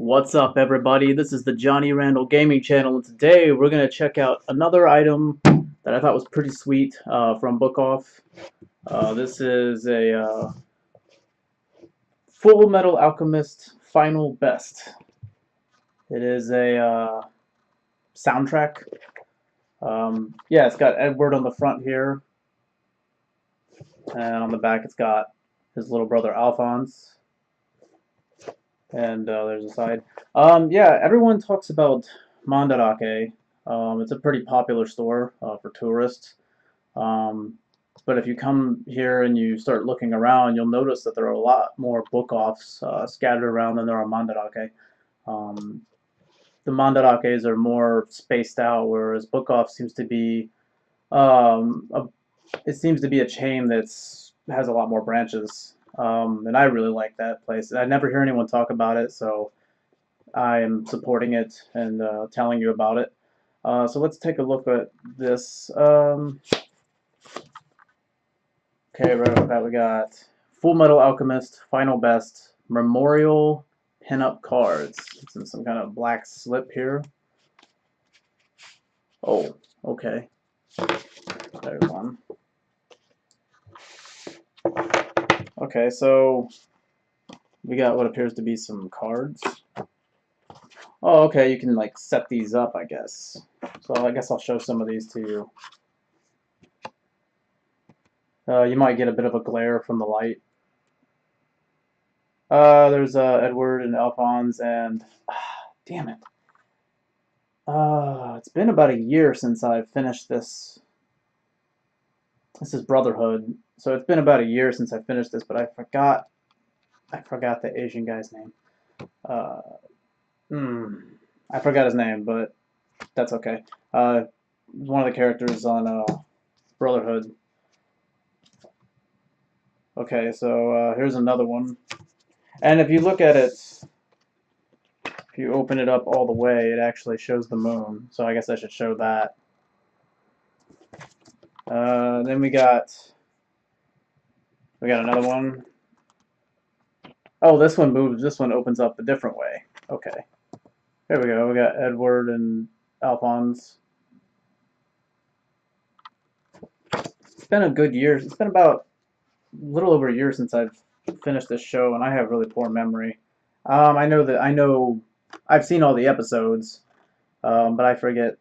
What's up, everybody? This is the Johnny Randall Gaming Channel, and today we're going to check out another item that I thought was pretty sweet from Book Off. This is a Fullmetal Alchemist Final Best. It is a soundtrack. Yeah, it's got Edward on the front here, and on the back it's got his little brother Alphonse. And there's a side. Yeah, everyone talks about Mandarake. It's a pretty popular store for tourists. Um, but if you come here and you start looking around, you'll notice that there are a lot more book-offs scattered around than there are Mandarake. Um, the Mandarakes are more spaced out, whereas book-off seems to be a it seems to be a chain that's has a lot more branches, and I really like that place. I never hear anyone talk about it, so I am supporting it and telling you about it. So let's take a look at this. Okay, right off the bat we got Fullmetal Alchemist Final Best Memorial Pinup Cards. It's in some kind of black slip here. Oh, okay. There's one. Okay, so we got what appears to be some cards. Oh, okay, you can like set these up, I guess. So I guess I'll show some of these to you. You might get a bit of a glare from the light. There's Edward and Alphonse and damn it. It's been about a year since I finished this. This is Brotherhood, so it's been about a year since I finished this, but I forgot the Asian guy's name. Uh, I forgot his name, but that's okay. One of the characters on Brotherhood. Okay, so here's another one. And if you look at it, if you open it up all the way, it actually shows the moon. So I guess I should show that. Then we got another one. Oh, this one moves. This one opens up a different way. Okay. Here we go. We got Edward and Alphonse. It's been a good year. It's been about a little over a year since I've finished this show, and I have really poor memory. I know I've seen all the episodes, but I forget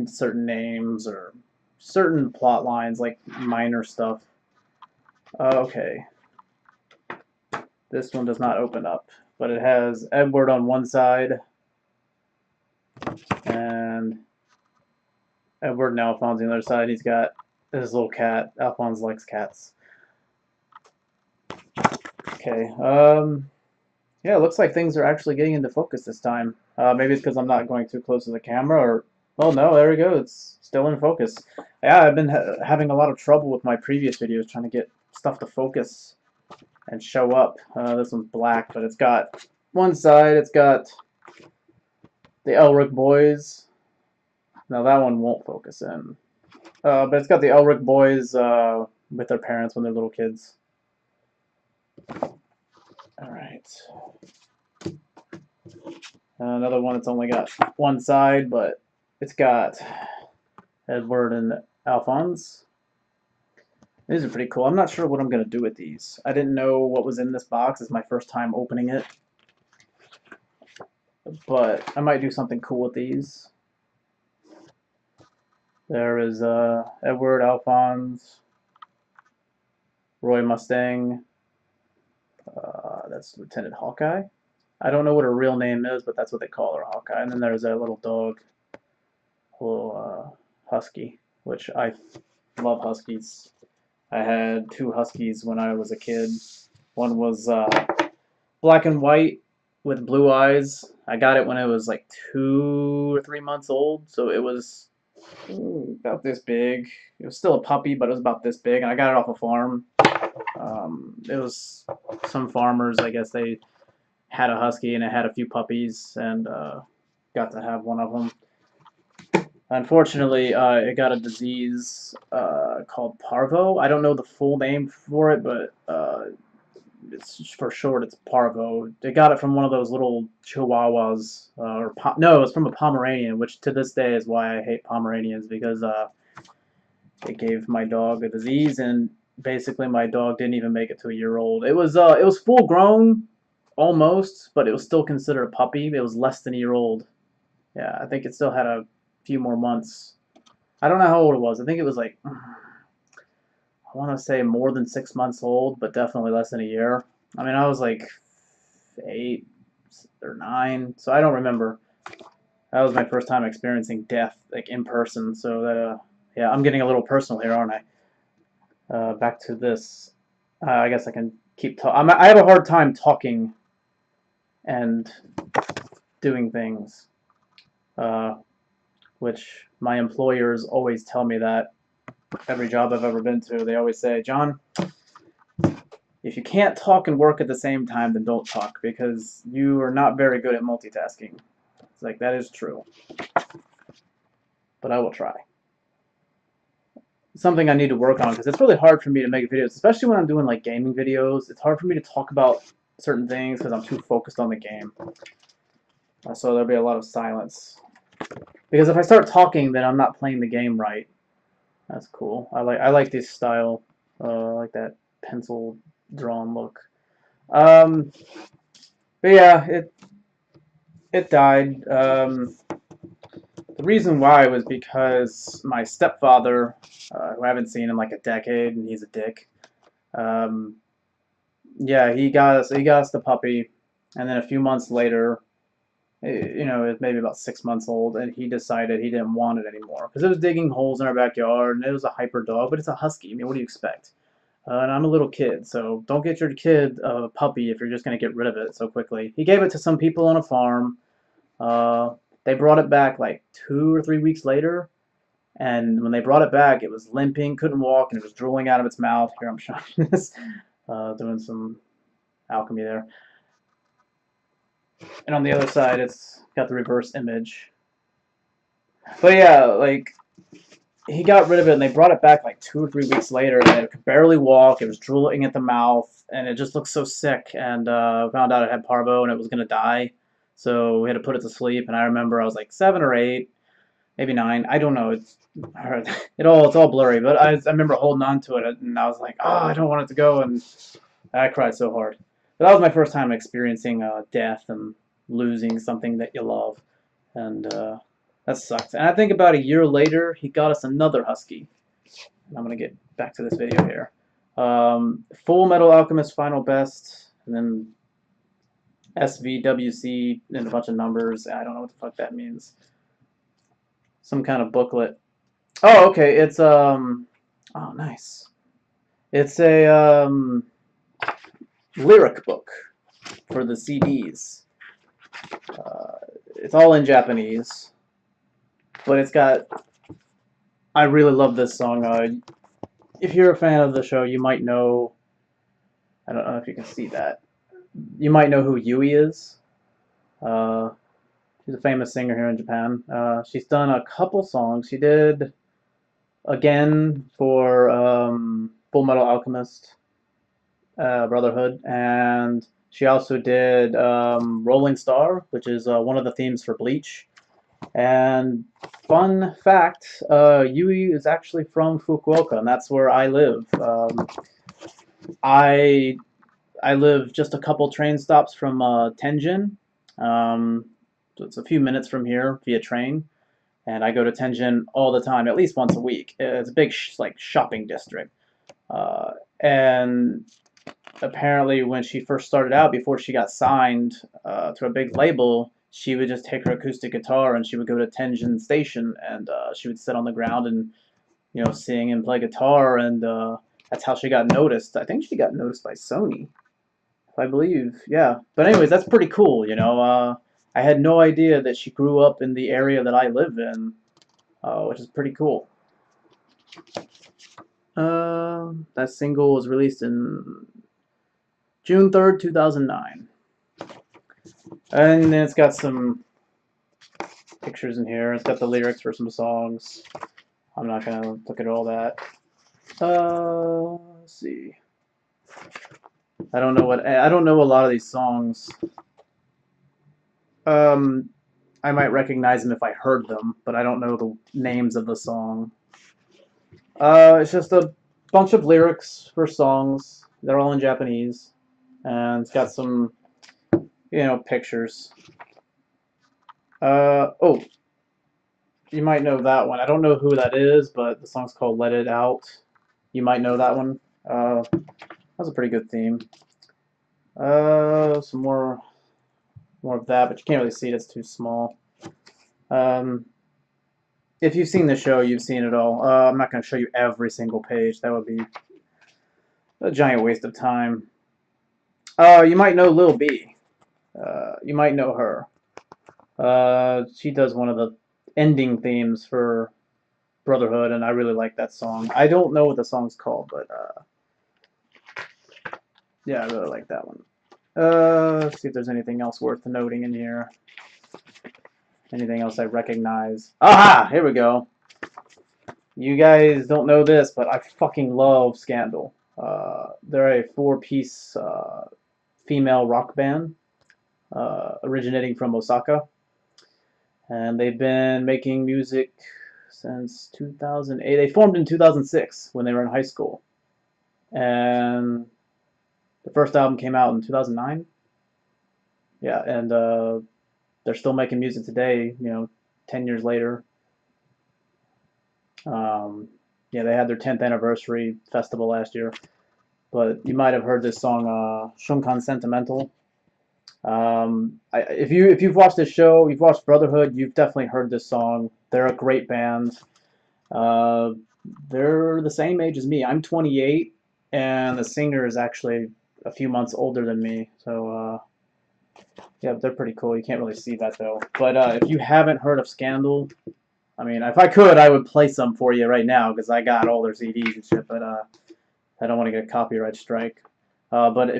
certain names or certain plot lines, like minor stuff. Okay. This one does not open up, but it has Edward on one side and Edward and Alphonse on the other side. He's got his little cat. Alphonse likes cats. Okay. Yeah, it looks like things are actually getting into focus this time. Maybe it's because I'm not going too close to the camera, or oh no, there we go. It's still in focus. Yeah, I've been having a lot of trouble with my previous videos trying to get stuff to focus and show up. This one's black, but it's got one side. It's got the Elric boys. Now that one won't focus in, but it's got the Elric boys with their parents when they're little kids. All right. Another one that's only got one side, but it's got Edward and Alphonse. These are pretty cool. I'm not sure what I'm going to do with these. I didn't know what was in this box. It's my first time opening it. But I might do something cool with these. There is Edward, Alphonse, Roy Mustang. That's Lieutenant Hawkeye. I don't know what her real name is, but that's what they call her, Hawkeye. And then there's that little dog, little husky, which I love huskies. I had two huskies when I was a kid. One was black and white with blue eyes. I got it when it was like 2 or 3 months old, so it was about this big. It was still a puppy, but it was about this big, and I got it off a farm. It was some farmers, I guess they had a husky and it had a few puppies, and got to have one of them. Unfortunately, it got a disease called parvo. I don't know the full name for it, but it's for short, it's Parvo. They got it from one of those little Chihuahuas, no, it's from a Pomeranian, which to this day is why I hate Pomeranians, because it gave my dog a disease, and basically my dog didn't even make it to a year old. It was full grown, almost, but it was still considered a puppy. It was less than a year old. Yeah, I think it still had a few more months. I don't know how old it was. I think it was like, I want to say more than 6 months old, but definitely less than a year. I mean, I was like 8 or 9, so I don't remember. That was my first time experiencing death, like in person. So that, yeah, I'm getting a little personal here, aren't I? Back to this. I guess I can keep talking. I have a hard time talking and doing things, which my employers always tell me that. Every job I've ever been to, they always say, John, if you can't talk and work at the same time, then don't talk, because you are not very good at multitasking. It's like, that is true. But I will try. Something I need to work on, because it's really hard for me to make videos, especially when I'm doing like gaming videos. It's hard for me to talk about certain things because I'm too focused on the game. So there'll be a lot of silence. Because if I start talking, then I'm not playing the game right. That's cool. I like this style. I like that pencil drawn look. But yeah, it died. The reason why was because my stepfather, who I haven't seen in like a decade, and he's a dick. Yeah, he got us the puppy, and then a few months later, you know, it was maybe about 6 months old, and he decided he didn't want it anymore because it was digging holes in our backyard, and it was a hyper dog, but it's a husky. I mean, what do you expect? And I'm a little kid, so don't get your kid a puppy if you're just going to get rid of it so quickly. He gave it to some people on a farm. They brought it back like 2 or 3 weeks later, and when they brought it back, it was limping, couldn't walk, and it was drooling out of its mouth. Here, I'm showing this, doing some alchemy there. And on the other side, it's got the reverse image. But yeah, like, he got rid of it, and they brought it back like 2 or 3 weeks later, and it could barely walk. It was drooling at the mouth, and it just looked so sick. And found out it had parvo, and it was gonna die. So we had to put it to sleep. And I remember I was like 7 or 8, maybe 9. I don't know. It's all blurry. But I remember holding on to it, and I was like, oh, I don't want it to go, and I cried so hard. But that was my first time experiencing death and losing something that you love, and that sucked. And I think about a year later, he got us another husky. And I'm gonna get back to this video here. Fullmetal Alchemist Final Best, and then SVWC and a bunch of numbers. I don't know what the fuck that means. Some kind of booklet. Oh, okay. It's oh, nice. It's a lyric book for the CDs. It's all in Japanese, but it's got. I really love this song. If you're a fan of the show, you might know. I don't know if you can see that. You might know who Yui is. She's a famous singer here in Japan. She's done a couple songs. She did Again for Fullmetal Alchemist Brotherhood, and she also did Rolling Star, which is one of the themes for Bleach. And fun fact, Yui is actually from Fukuoka, and that's where I live. I live just a couple train stops from Tenjin. So it's a few minutes from here via train, and I go to Tenjin all the time, at least once a week. It's a big like shopping district, and apparently when she first started out, before she got signed to a big label, she would just take her acoustic guitar and she would go to Tenjin Station, and she would sit on the ground and sing and play guitar, and that's how she got noticed. I think she got noticed by Sony, I believe. Yeah. But anyways, that's pretty cool. I had no idea that she grew up in the area that I live in, which is pretty cool. That single was released in June 3rd, 2009. And then it's got some pictures in here. It's got the lyrics for some songs. I'm not going to look at all that. Let's see. I don't know a lot of these songs. I might recognize them if I heard them, but I don't know the names of the song. It's just a bunch of lyrics for songs. They're all in Japanese, and it's got some, pictures. Oh, you might know that one. I don't know who that is, but the song's called "Let It Out." You might know that one. That's a pretty good theme. Some more of that, but you can't really see it. It's too small. Um, if you've seen the show, you've seen it all. I'm not going to show you every single page. That would be a giant waste of time. You might know Lil B. You might know her. She does one of the ending themes for Brotherhood, and I really like that song. I don't know what the song's called, but yeah, I really like that one. Let's see if there's anything else worth noting in here. Anything else I recognize? Aha! Here we go. You guys don't know this, but I fucking love Scandal. They're a four-piece female rock band originating from Osaka. And they've been making music since 2008. They formed in 2006 when they were in high school. And the first album came out in 2009. Yeah, and they're still making music today, 10 years later. Yeah, they had their 10th anniversary festival last year. But you might have heard this song, Shunkan Sentimental. If you've watched this show, you've watched Brotherhood, you've definitely heard this song. They're a great band. Uh, they're the same age as me. I'm 28, and the singer is actually a few months older than me. So yeah, they're pretty cool. You can't really see that though. But if you haven't heard of Scandal, I mean, if I could, I would play some for you right now because I got all their CDs and shit. But I don't want to get a copyright strike. But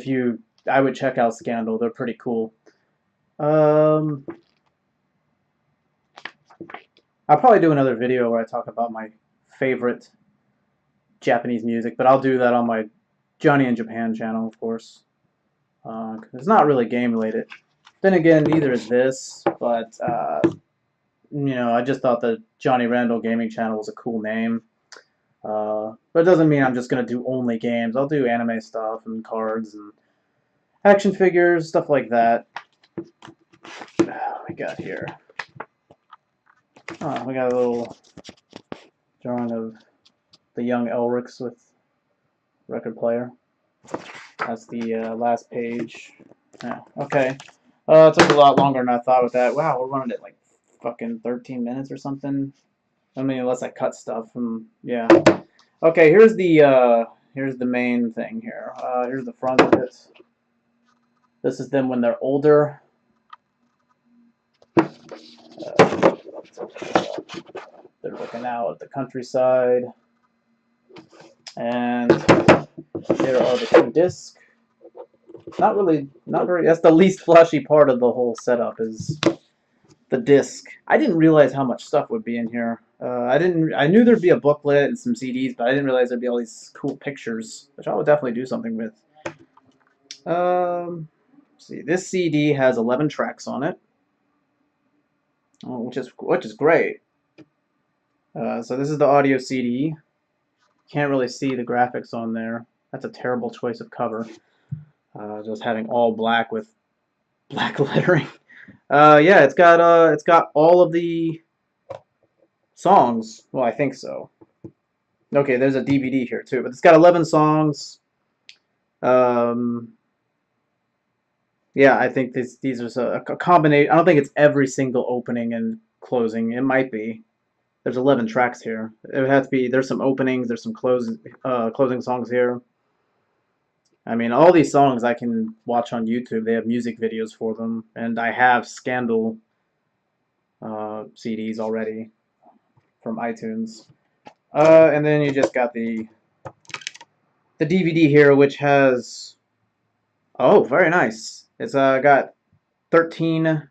I would check out Scandal. They're pretty cool. I'll probably do another video where I talk about my favorite Japanese music, but I'll do that on my Johnny in Japan channel, of course. It's not really game related. Then again, neither is this, but I just thought the Johnny Randall gaming channel was a cool name. But it doesn't mean I'm just gonna do only games. I'll do anime stuff and cards and action figures, stuff like that. What we got here? Oh, we got a little drawing of the young Elrics with record player. That's the last page. Yeah, okay. It took a lot longer than I thought with that. Wow, we're running at like fucking 13 minutes or something. I mean, unless I cut stuff from, yeah. Okay, here's the main thing here. Here's the front of it. This is them when they're older. They're looking out at the countryside. And here are the two discs. Not very, that's the least flashy part of the whole setup is the disc. I didn't realize how much stuff would be in here. I knew there'd be a booklet and some CDs, but I didn't realize there'd be all these cool pictures, which I would definitely do something with. Let's see, this CD has 11 tracks on it, which is great. So this is the audio CD. Can't really see the graphics on there. That's a terrible choice of cover. Just having all black with black lettering. Yeah, it's got all of the songs. Well, I think so. Okay, there's a DVD here too, but it's got 11 songs. Yeah, I think these are a combination. I don't think it's every single opening and closing. It might be. There's 11 tracks here. It would have to be. There's some openings. There's some closing songs here. I mean, all these songs I can watch on YouTube. They have music videos for them, and I have Scandal CDs already from iTunes. And then you just got the DVD here, which has, oh, very nice. It's got 13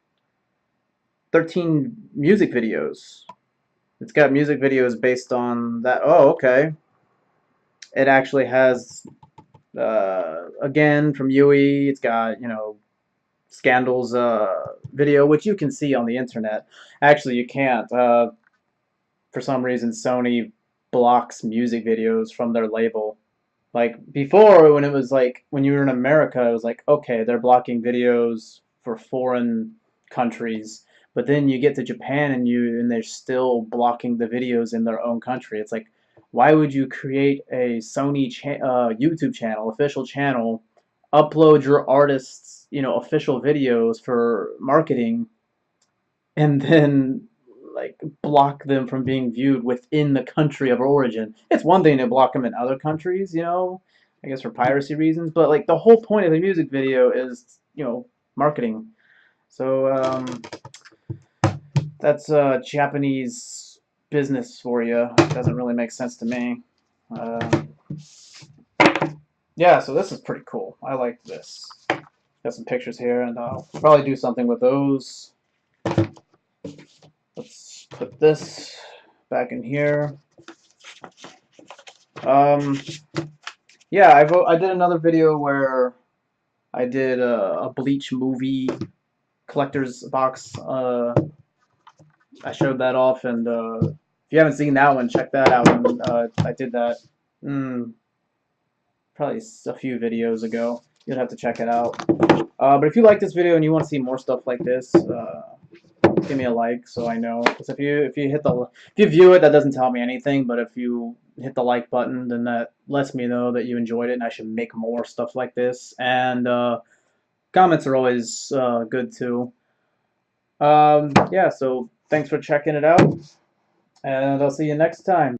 music videos. It's got music videos based on that. Oh, okay. It actually has again from Yui. It's got, Scandal's video, which you can see on the internet. Actually, you can't. For some reason, Sony blocks music videos from their label. Like before, when it was like when you were in America, it was like, okay, they're blocking videos for foreign countries, but then you get to Japan and they're still blocking the videos in their own country. It's like, why would you create a Sony YouTube channel, official channel, upload your artists, official videos for marketing, and then like block them from being viewed within the country of origin? It's one thing to block them in other countries, I guess for piracy reasons, but like the whole point of a music video is, marketing. So that's Japanese business for you. It doesn't really make sense to me. Um, yeah, so this is pretty cool. I like this. Got some pictures here, and I'll probably do something with those. Let's put this back in here. Yeah, I did another video where I did a Bleach movie collector's box. I showed that off, and if you haven't seen that one, check that out. I did that probably a few videos ago. You'll have to check it out. But if you like this video and you want to see more stuff like this, give me a like so I know. Because if you view it, that doesn't tell me anything. But if you hit the like button, then that lets me know that you enjoyed it and I should make more stuff like this. And comments are always good too. Yeah, so thanks for checking it out, and I'll see you next time.